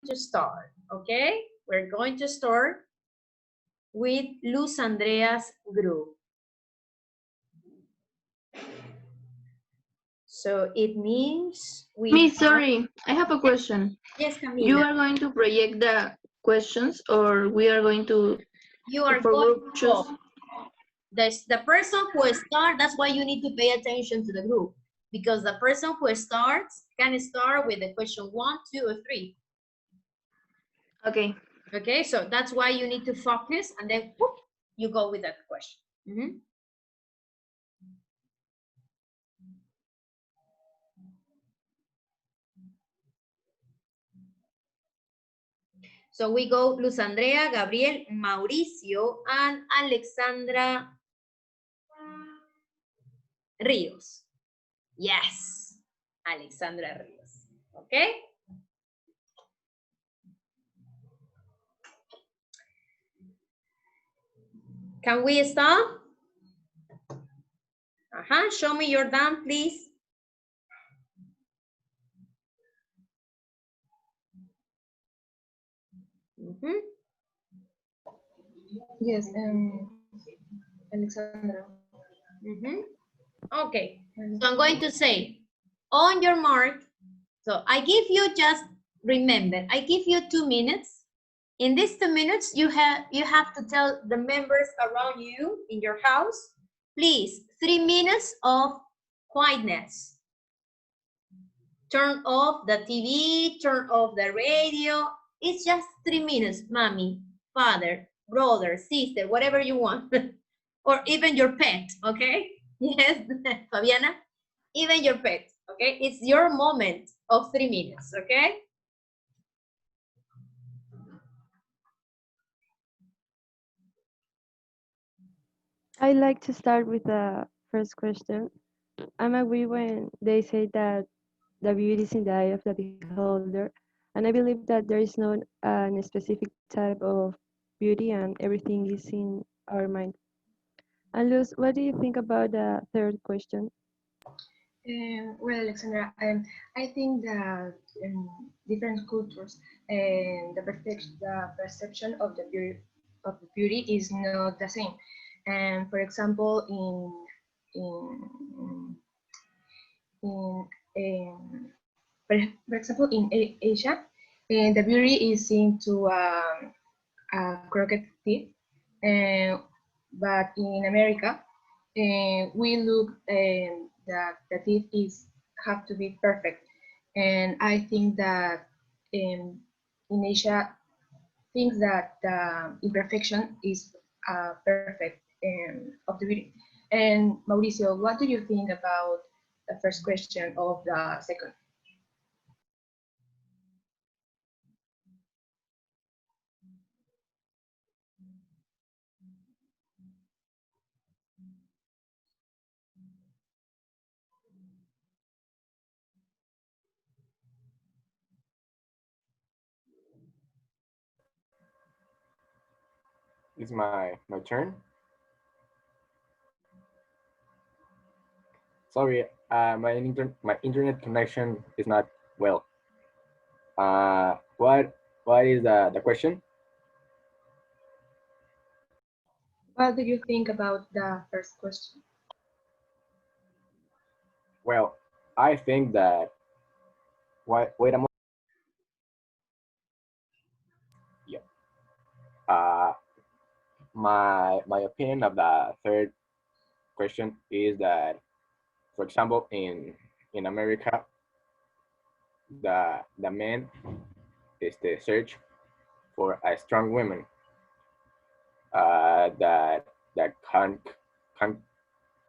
to start, okay? We're going to start with Luz Andrea's group. So it means we Miss, have, sorry, I have a question. yes, You Camila, are going to project the questions, or we are going to you are for going group to choose? go. The person who starts, that's why you need to pay attention to the group, because the person who starts can start with the question 1, 2, or 3. Okay. Okay, so that's why you need to focus, and then whoop, you go with that question. So we go Luz Andrea, Gabriel, Mauricio, and Alexandra Rios. Yes, Alexandra Rios. Okay. Can we start? Show me your done, please. Yes, Alexandra. Okay, so I'm going to say, on your mark, so I give you just, remember, I give you 2 minutes. In these 2 minutes, you have to tell the members around you in your house, please, 3 minutes of quietness. Turn off the TV, turn off the radio. It's just 3 minutes, mommy, father, brother, sister, whatever you want. Or even your pet, okay? Yes, Fabiana, even your pet, okay? It's your moment of 3 minutes, okay? I like to start with the first question. I'm agree when they say that the beauty is in the eye of the beholder, and I believe that there is no specific type of beauty, and everything is in our mind. And Luz, what do you think about the third question? Well, Alexandra, I think that different cultures and the perception of the beauty is not the same. And for example, in for example in Asia, the beauty is seen to a crooked teeth, but in America, we look that the teeth is have to be perfect, and I think that in Asia, thinks that the imperfection is perfect of the beauty. And Mauricio, what do you think about the first question of the second? It's my turn. Sorry, my internet connection is not well. What is the question? What do you think about the first question? Well, I think that wait a moment. Yeah. Uh, my opinion of the third question is that, for example, in America, the man is the search for a strong woman that can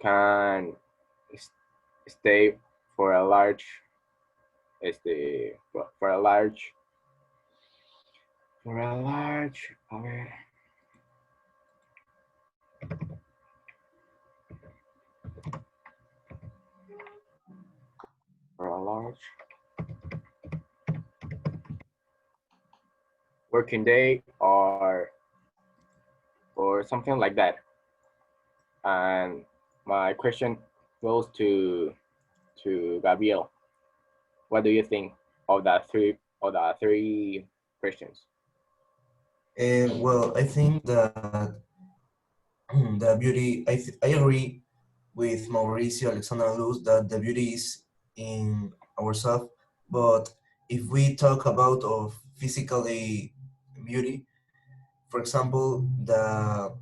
can stay for a large for a large a ver, for a large working day or something like that. And my question goes to Gabriel. What do you think of the three questions. Well, I think that the beauty, I agree with Mauricio Alexander Luz that the beauty is in ourselves. But if we talk about of physically beauty, for example, the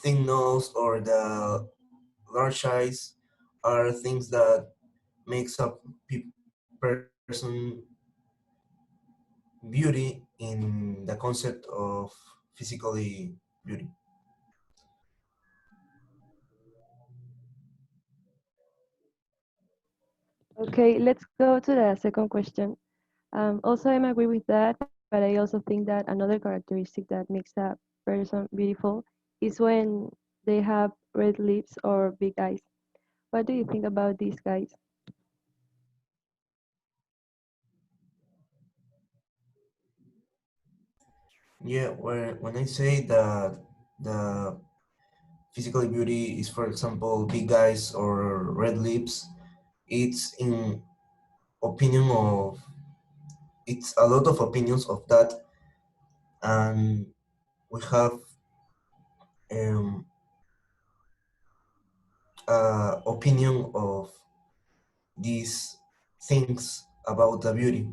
thin nose or the large eyes are things that makes up person beauty in the concept of physically beauty. Okay, let's go to the second question. Also, I agree with that, but I also think that another characteristic that makes a person beautiful is when they have red lips or big eyes. What do you think about these guys? Yeah, when I say that the physical beauty is, for example, big eyes or red lips, it's in opinion of, it's a lot of opinions of that, and we have um, opinion of these things about the beauty.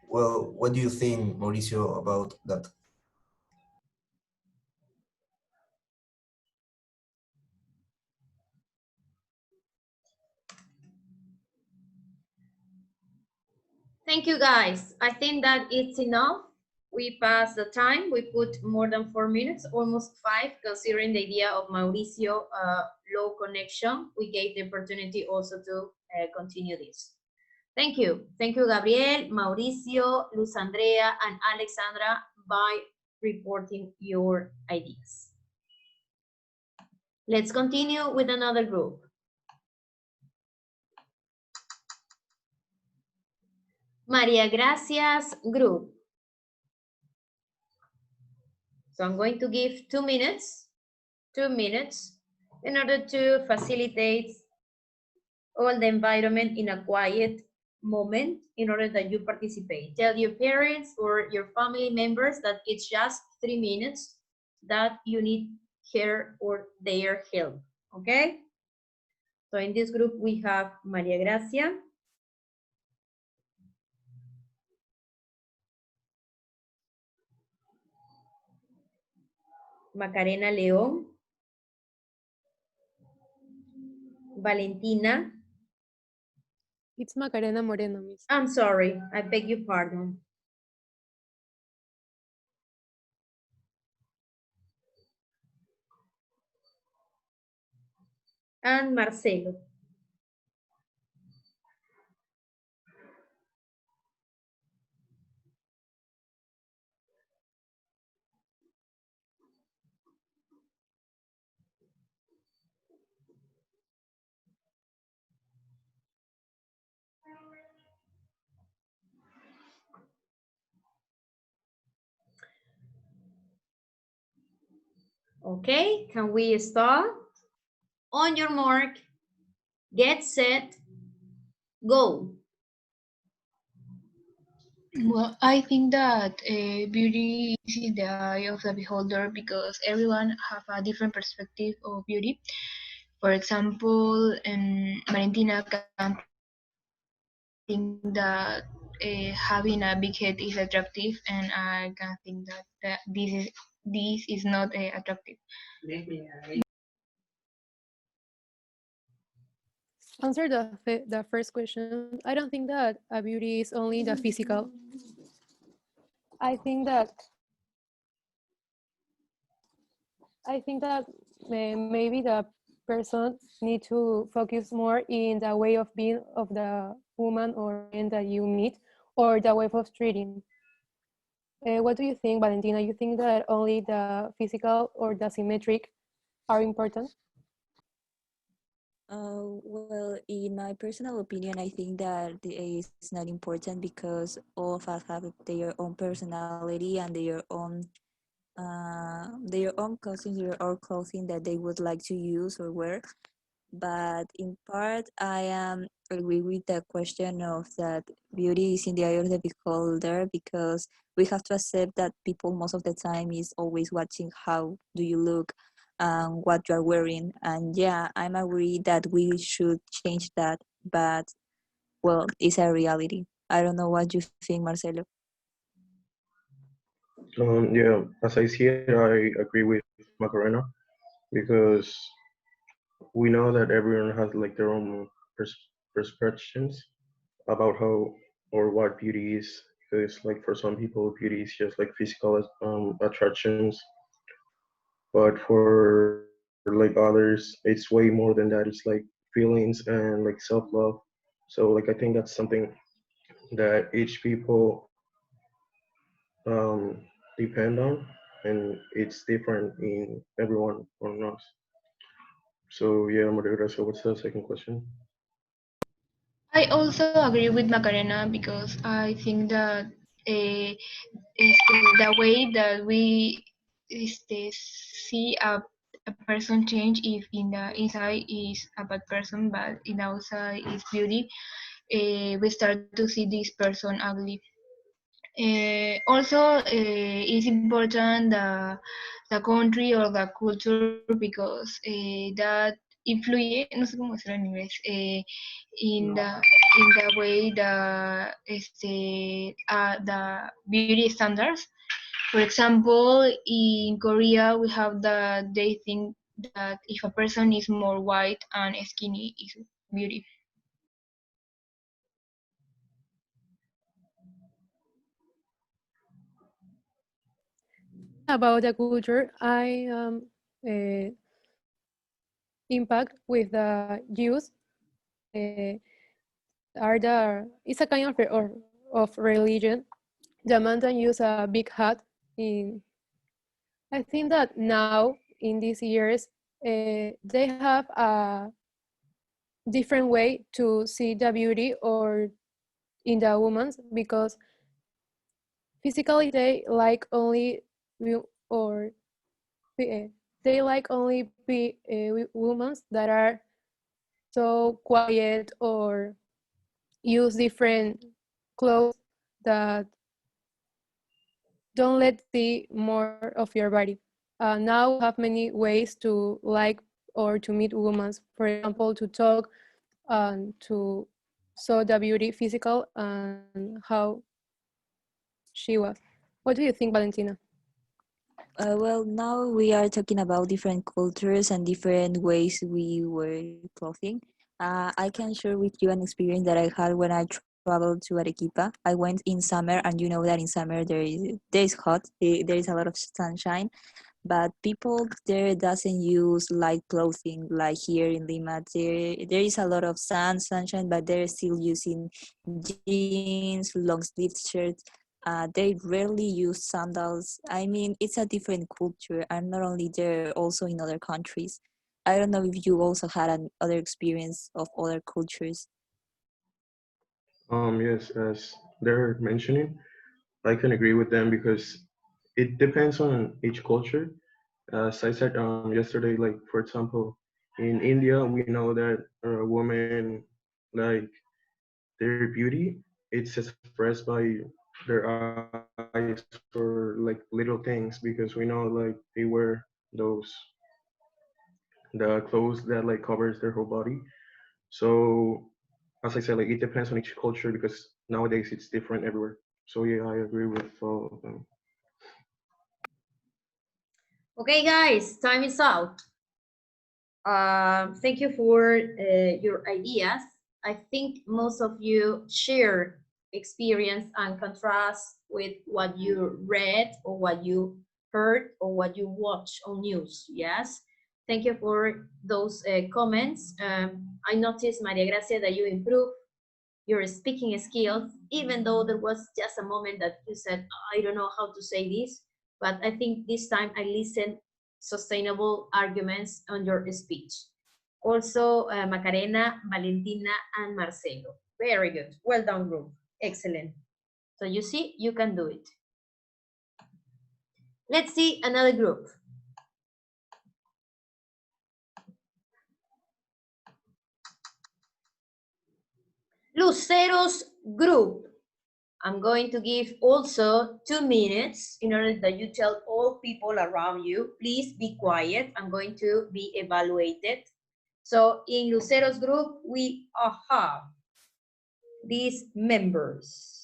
Well, what do you think, Mauricio, about that? Thank you, guys. I think that it's enough. We passed the time. We put more than 4 minutes, almost 5, considering the idea of Mauricio low connection. We gave the opportunity also to continue this. Thank you. Thank you, Gabriel, Mauricio, Luz Andrea, and Alexandra by reporting your ideas. Let's continue with another group. Maria Gracia's group. So I'm going to give 2 minutes, in order to facilitate all the environment in a quiet moment in order that you participate. Tell your parents or your family members that it's just 3 minutes that you need her or their help, okay? So in this group we have Maria Gracia, Macarena León, Valentina. It's Macarena Moreno, Miss. I'm sorry, I beg your pardon. And Marcelo. Okay, can we start? On your mark, get set, go. Well, I think that beauty is in the eye of the beholder because everyone have a different perspective of beauty. For example, Valentina can think that having a big head is attractive, and I can think that this is not attractive. Answer the first question. I don't think that a beauty is only the physical. I think that maybe the person need to focus more in the way of being of the woman or man that you meet, or the way of treating. What do you think, Valentina? You think that only the physical or the symmetric are important? Well, in my personal opinion, I think that the age is not important because all of us have their own personality and their own costumes or clothing that they would like to use or wear. But in part, I am agree with the question of that beauty is in the eye of the beholder, because we have to accept that people most of the time is always watching how do you look and what you are wearing. And yeah, I'm agree that we should change that, but well, it's a reality. I don't know what you think, Marcelo. Yeah, as I see it, I agree with Macarena because we know that everyone has like their own perceptions about how or what beauty is. Because like for some people, beauty is just like physical attractions, but for like others, it's way more than that. It's like feelings and like self-love. So like I think that's something that each people um, depend on, and it's different in everyone on us. So yeah, Maria, so what's the second question? I also agree with Macarena because I think that the way that we see a person change, if in the inside is a bad person but in the outside is beauty, we start to see this person ugly. Also, it's important the country or the culture because that influye, no sé cómo decirlo en inglés, in the way the beauty standards. For example, in Korea, we have they think that if a person is more white and skinny is beauty. About the culture, I uh, impact with the youth uh, are it's a kind of religion. The mountain use a big hat. I think that now in these years they have a different way to see the beauty or in the women's, because physically they like only or they like only be women that are so quiet or use different clothes that don't let see more of your body. Now we have many ways to like or to meet women. For example, to talk and to show the beauty physical and how she was. What do you think, Valentina? Well, now we are talking about different cultures and different ways we wear clothing. I can share with you an experience that I had when I traveled to Arequipa. I went in summer, and you know that in summer there is hot, there is a lot of sunshine, but people there doesn't use light clothing like here in Lima. There is a lot of sunshine, but they're still using jeans, long sleeved shirts. They rarely use sandals. I mean, it's a different culture, and not only there, also in other countries. I don't know if you also had an other experience of other cultures. Yes, as they're mentioning, I can agree with them because it depends on each culture. As I said yesterday, like for example, in India, we know that women like their beauty, it's expressed by their eyes or like little things because we know like they wear those the clothes that like covers their whole body. So as I said, like it depends on each culture because nowadays it's different everywhere. So yeah, I agree with all of them. Okay, guys, time is out. Thank you for your ideas. I think most of you share experience and contrast with what you read or what you heard or what you watch on news. Yes. Thank you for those comments. I noticed, Maria Gracia, that you improved your speaking skills, even though there was just a moment that you said, I don't know how to say this, but I think this time I listened sustainable arguments on your speech. Also, Macarena, Valentina, and Marcelo. Very good. Well done, group. Excellent. So you see, you can do it. Let's see another group. Lucero's group. I'm going to give also 2 minutes in order that you tell all people around you, please be quiet. I'm going to be evaluated. So in Lucero's group, we have these members.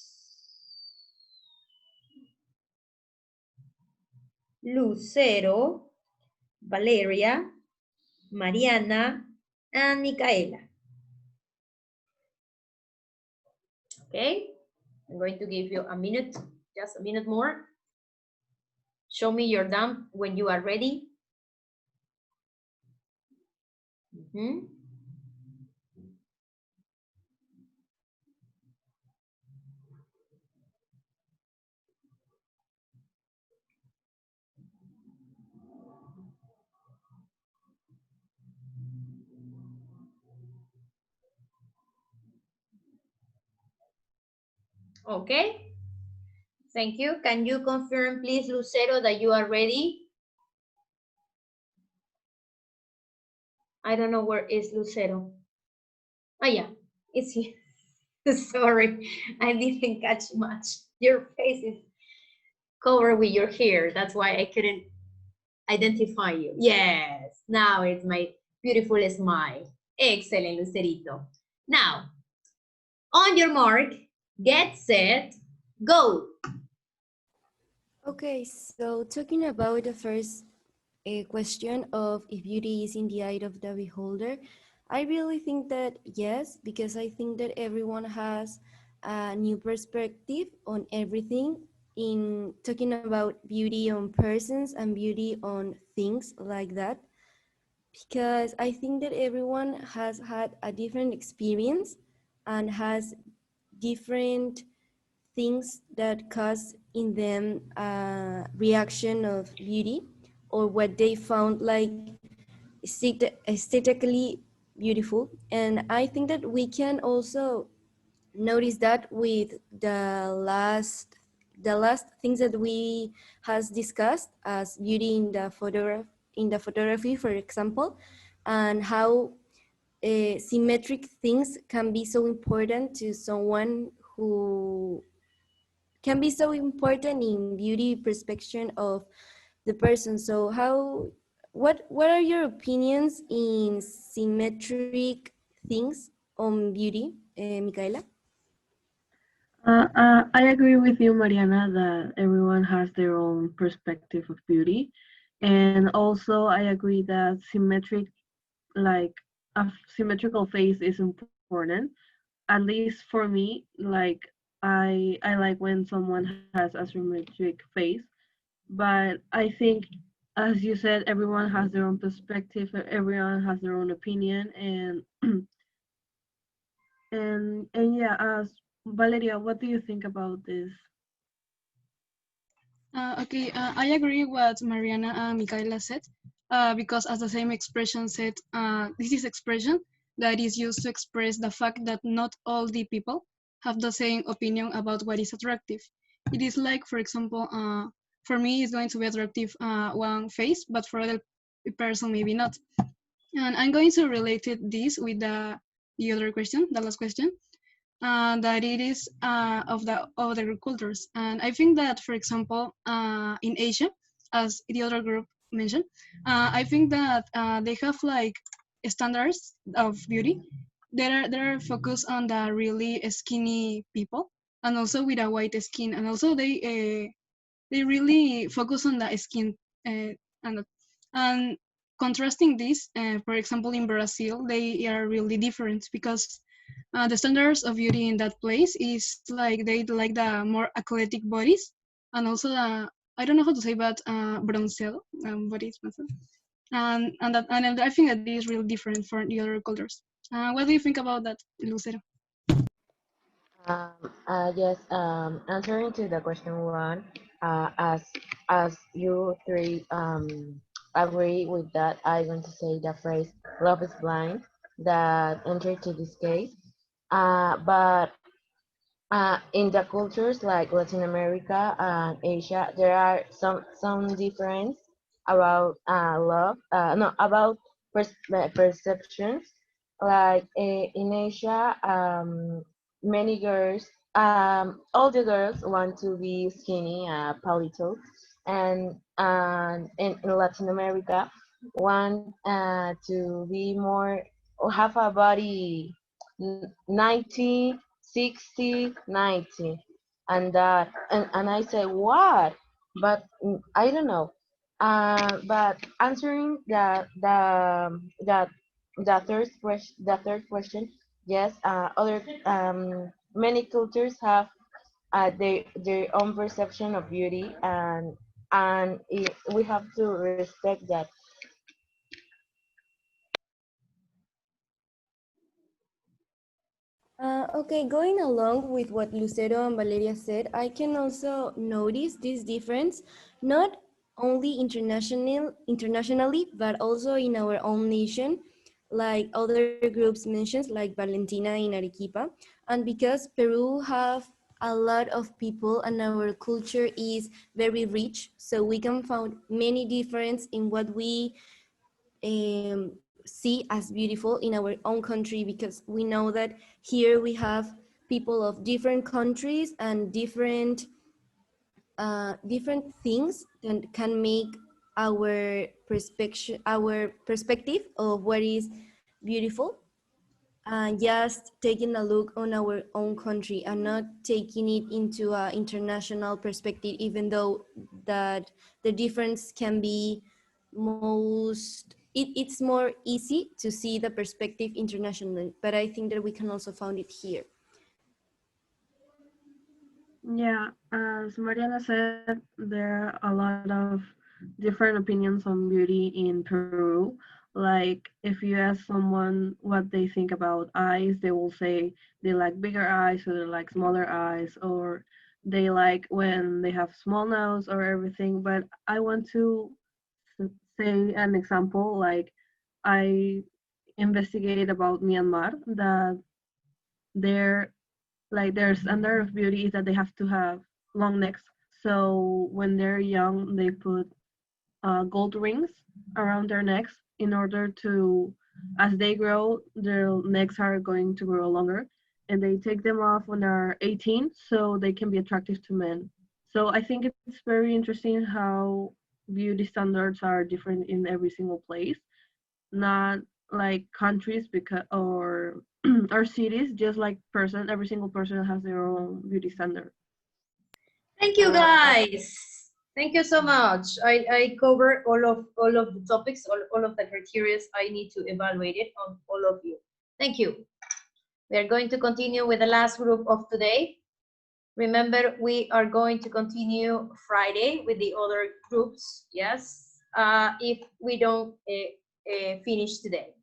Lucero, Valeria, Mariana, and Micaela. Okay, I'm going to give you a minute, just a minute more. Show me your thumb when you are ready. Okay, thank you. Can you confirm, please, Lucero, that you are ready? I don't know where is Lucero. Oh, yeah, it's here. Sorry, I didn't catch much. Your face is covered with your hair. That's why I couldn't identify you. Yes, now it's my beautiful smile. Excellent, Lucerito. Now, on your mark, get set, go. Okay, so talking about the first question of if beauty is in the eye of the beholder, I really think that yes, because I think that everyone has a new perspective on everything in talking about beauty on persons and beauty on things like that. Because I think that everyone has had a different experience and has different things that cause in them a reaction of beauty or what they found like aesthetically beautiful. And I think that we can also notice that with the last things that we has discussed as beauty in the photography, for example, and how symmetric things can be so important to someone who can be so important in beauty perception of the person. So what are your opinions in symmetric things on beauty, Micaela? I agree with you, Mariana, that everyone has their own perspective of beauty. And also, I agree that like a symmetrical face is important. At least for me, like I like when someone has a symmetric face. But I think, as you said, everyone has their own perspective, everyone has their own opinion, and and yeah, as Valeria, what do you think about this? Okay, I agree what Mariana and Micaela said, because as the same expression said, this is expression that is used to express the fact that not all the people have the same opinion about what is attractive. It is like, for example, for me, it's going to be attractive one face, but for other person, maybe not. And I'm going to relate this with the other question, the last question, that it is of the other cultures. And I think that, for example, in Asia, as the other group mentioned, I think that they have like standards of beauty. They're focused on the really skinny people, and also with a white skin, and also they really focus on the skin, and contrasting this, for example, in Brazil, they are really different because the standards of beauty in that place is like they like the more athletic bodies, and also the, I don't know how to say, but bronceado bodies, and I think that is really different for the other cultures. What do you think about that, Lucero? Yes, answering to the question one, as you three agree with that, I want to say the phrase "love is blind" that entered to this case. But in the cultures like Latin America and Asia, there are some difference about love. No, about perceptions. Like in Asia, many girls, all the girls want to be skinny, palito, and in Latin America want to be more or have a body 90, 60, 90, and that and I say what, but I don't know. But answering the third question, yes, other many cultures have their own perception of beauty, and we have to respect that. Okay, going along with what Lucero and Valeria said, I can also notice this difference, not only internationally, but also in our own nation, like other groups mentioned, like Valentina in Arequipa. And because Peru have a lot of people and our culture is very rich, so we can find many difference in what we see as beautiful in our own country, because we know that here we have people of different countries and different things that can make our perspective of what is beautiful, and just taking a look on our own country and not taking it into an international perspective, even though that the difference can be it's more easy to see the perspective internationally, but I think that we can also find it here. Yeah, as Mariana said, there are a lot of different opinions on beauty in Peru. Like, if you ask someone what they think about eyes, they will say they like bigger eyes or they like smaller eyes, or they like when they have small nose or everything. But I want to say an example. Like, I investigated about Myanmar that their their standard of beauty is that they have to have long necks. So when they're young, they put gold rings around their necks in order to, as they grow, their necks are going to grow longer. And they take them off when they're 18 so they can be attractive to men. So I think it's very interesting how beauty standards are different in every single place, not like countries because or or cities, just like every single person has their own beauty standard. Thank you, guys. Thank you so much. I covered all of the topics, all of the criteria I need to evaluate it on all of you. Thank you. We are going to continue with the last group of today. Remember, we are going to continue Friday with the other groups, yes, if we don't finish today.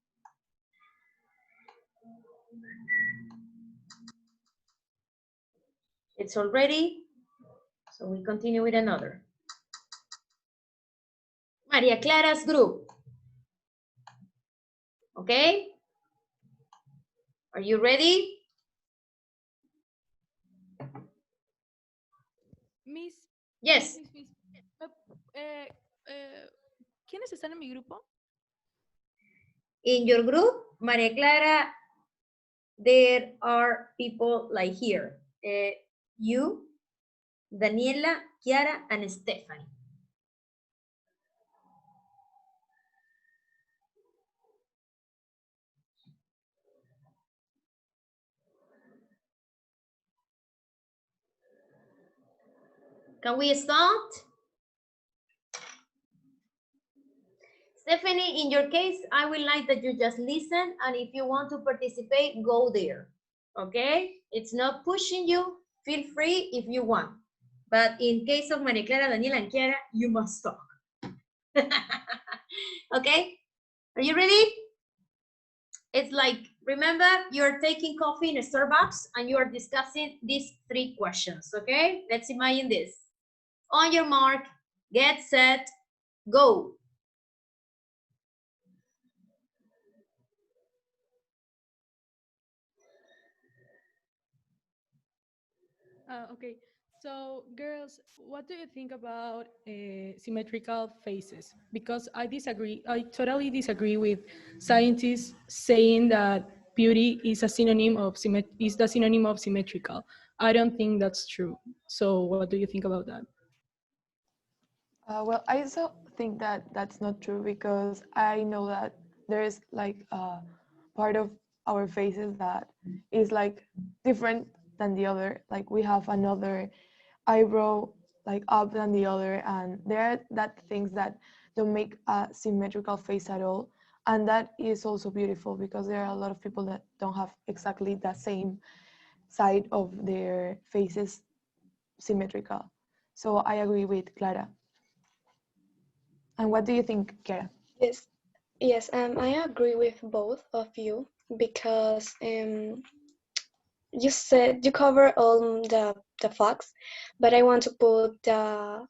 It's all ready, so we continue with another. Maria Clara's group. Okay? Are you ready? Miss. Yes. Miss. ¿Quiénes están en mi grupo? In your group, Maria Clara, there are people like here. You, Daniela, Chiara, and Stephanie. Can we start? Stephanie, in your case, I would like that you just listen, and if you want to participate, go there, okay? It's not pushing you. Feel free if you want. But in case of Maria Clara, Daniela, and Chiara, you must talk. Okay? Are you ready? It's like, remember, you're taking coffee in a Starbucks, and you are discussing these 3 questions, okay? Let's imagine this. On your mark, get set, go. Okay, so girls, what do you think about symmetrical faces? Because I totally disagree with scientists saying that beauty is a synonym of is the synonym of symmetrical. I don't think that's true. So what do you think about that? Well, I also think that that's not true because I know that there is like a part of our faces that is like different than the other. Like we have another eyebrow like up than the other, and there are that things that don't make a symmetrical face at all. And that is also beautiful because there are a lot of people that don't have exactly the same side of their faces symmetrical. So I agree with Clara. And what do you think, Kara? Yes, yes, I agree with both of you because you said you cover all the facts, but I want to put the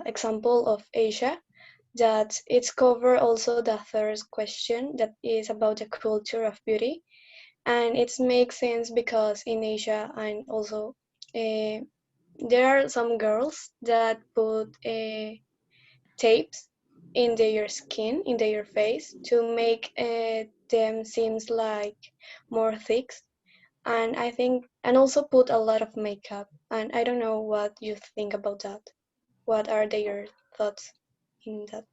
example of Asia that it's cover also the third question that is about the culture of beauty, and it makes sense because in Asia and also there are some girls that put tapes in their skin, in their face, to make them seems like more thick. And I think, and also put a lot of makeup. And I don't know what you think about that. What are your thoughts in that?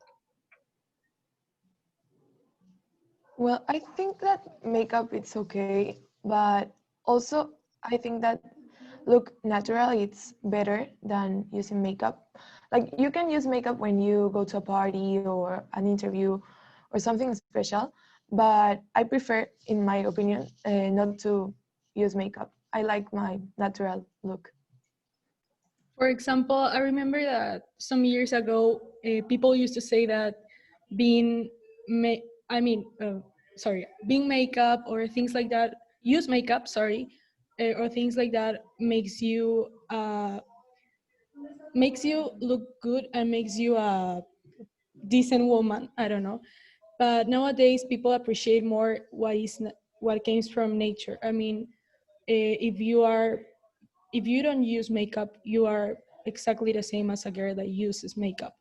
Well, I think that makeup it's okay, but also I think that look natural it's better than using makeup. Like you can use makeup when you go to a party or an interview or something special, but I prefer, in my opinion, not to use makeup. I like my natural look. For example, I remember that some years ago, people used to say that being, I mean, sorry, being makeup or things like that, use makeup, sorry, or things like that makes you look good and makes you a decent woman. I don't know, but nowadays people appreciate more what comes from nature. I mean, if you don't use makeup, you are exactly the same as a girl that uses makeup.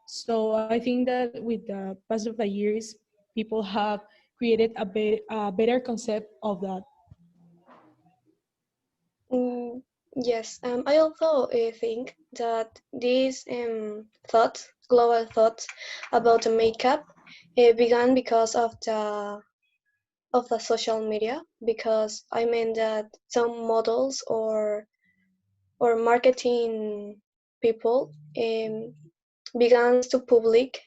So I think that with the pass of the years, people have created a better concept of that. Yes, I also think that these thoughts, global thoughts about the makeup, began because of the social media. Because I mean that some models or marketing people begins to public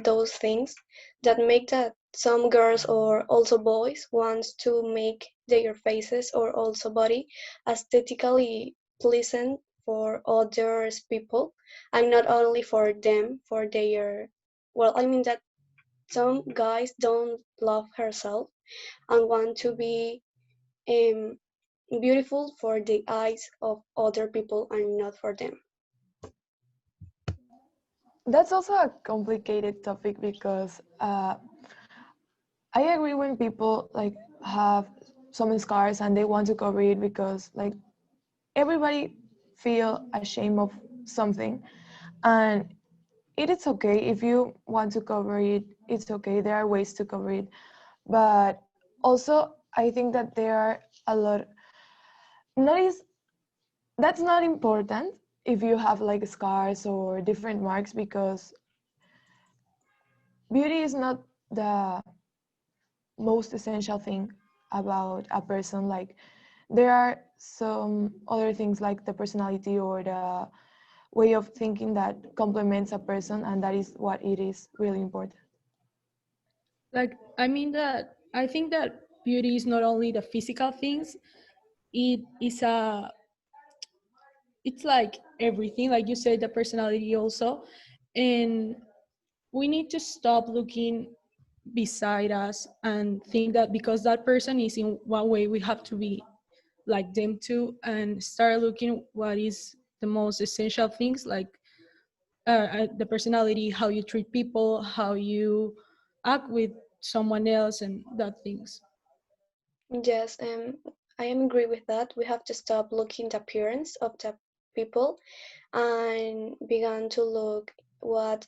those things that make that some girls or also boys wants to make their faces or also body aesthetically pleasant for others people and not only for them for their, well, I mean that some guys don't love herself and want to be um, beautiful for the eyes of other people and not for them. That's also a complicated topic because I agree when people like have some scars and they want to cover it because like everybody feel ashamed of something, and it is okay if you want to cover it. It's okay. There are ways to cover it, but also I think that there are a lot. Not is That's not important if you have like scars or different marks because beauty is not the most essential thing about a person. Like there are some other things like the personality or the way of thinking that complements a person, and that is what it is really important. Like, I mean that I think that beauty is not only the physical things, it is it's like everything, like you said, the personality also. And we need to stop looking beside us and think that because that person is in one way, we have to be like them too, and start looking what is the most essential things, like the personality, how you treat people, how you act with someone else, and that things. Yes, I am agree with that. We have to stop looking the appearance of the people and begin to look what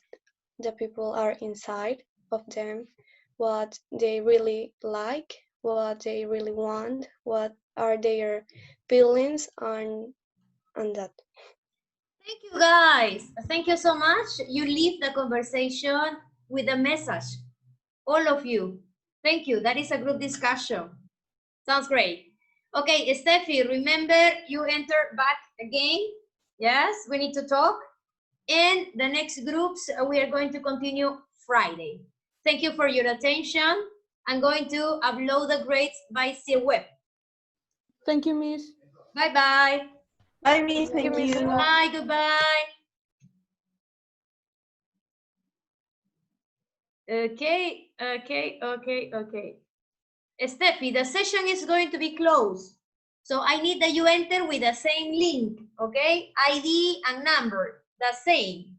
the people are inside of them, what they really like, what they really want, what are their feelings on that. Thank you, guys. Thank you so much. You leave the conversation with a message. All of you. Thank you. That is a group discussion. Sounds great. Okay, Steffi, remember you enter back again. Yes, we need to talk. And the next groups, we are going to continue Friday. Thank you for your attention. I'm going to upload the grades by CWeb. Thank you, Miss. Bye-bye. Bye, Miss. Thank you. Bye, goodbye. Okay. Steffi, the session is going to be closed. So I need that you enter with the same link, okay? ID and number, the same.